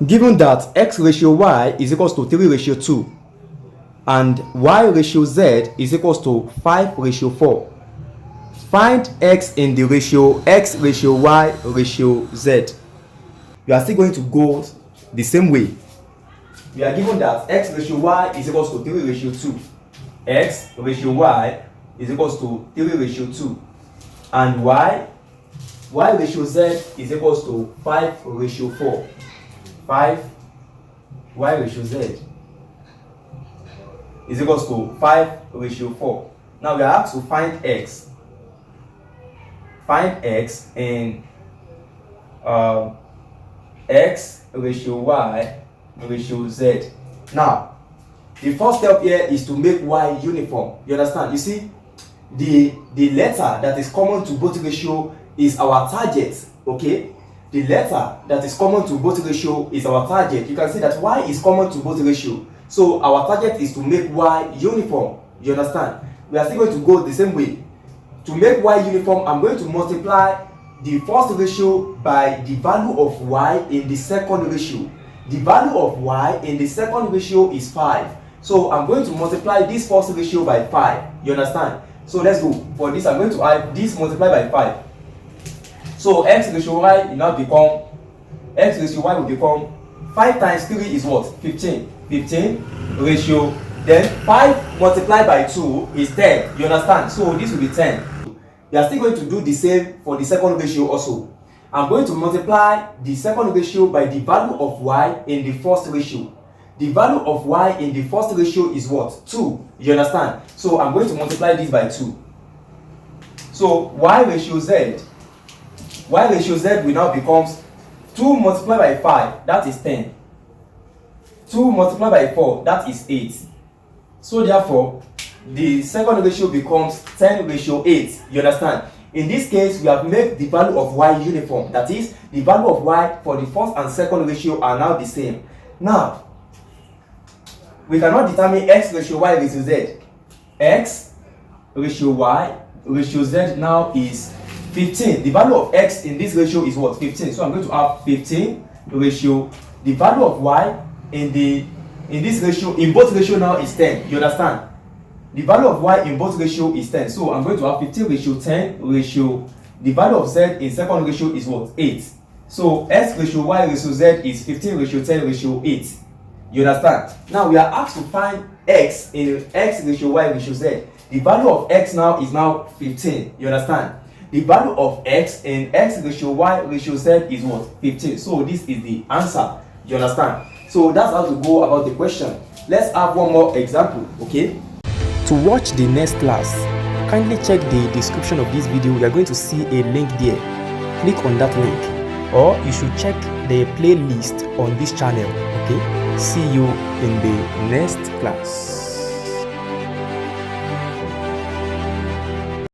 Given that x ratio y is equals to 3 ratio 2 and y ratio z is equals to 5 ratio 4, find x in the ratio x ratio y ratio z. We are still going to go the same way. We are given that x ratio y is equals to 3 ratio 2. X ratio y is equals to 3 ratio 2. And y ratio z is equals to 5 ratio 4. 5 y ratio z is equals to 5 ratio 4. Now we are asked to find x. Find x in x ratio y ratio z. Now, the first step here is to make y uniform. You understand? You see, the letter that is common to both ratio is our target. Okay, the letter that is common to both ratio is our target. You can see that y is common to both ratio, so our target is to make y uniform. You understand? We are still going to go the same way. To make y uniform, I'm going to multiply the first ratio by the value of y in the second ratio. The value of y in the second ratio is 5. So I'm going to multiply this first ratio by 5. You understand? So let's go. For this, I'm going to add this multiplied by 5. So x ratio y will now become, x ratio y will become 5 times 3 is what? 15. 15 ratio, then 5 multiplied by 2 is 10. You understand? So this will be 10. We are still going to do the same for the second ratio also. I'm going to multiply the second ratio by the value of y in the first ratio. The value of y in the first ratio is what? 2. You understand? So I'm going to multiply this by 2. So y ratio z will now becomes 2 multiplied by 5, that is 10. 2 multiplied by 4, that is 8. So therefore, the second ratio becomes 10 ratio 8. You understand? In this case, we have made the value of y uniform. That is, the value of y for the first and second ratio are now the same. Now, we cannot determine x ratio y ratio z. X ratio y ratio z now is 15. The value of x in this ratio is what? 15. So I'm going to have 15 ratio. The value of y in this ratio, in both ratio now is 10. You understand? The value of y in both ratio is 10. So I'm going to have 15 ratio 10 ratio. The value of z in second ratio is what? 8. So x ratio y ratio z is 15 ratio 10 ratio 8. You understand? Now we are asked to find x in x ratio y ratio z. The value of x now is now 15. You understand? The value of x in x ratio y ratio z is what? 15. So this is the answer. You understand? So that's how to go about the question. Let's have one more example, okay? To watch the next class, kindly check the description of this video. You are going to see a link there. Click on that link, or you should check the playlist on this channel, okay? See you in the next class.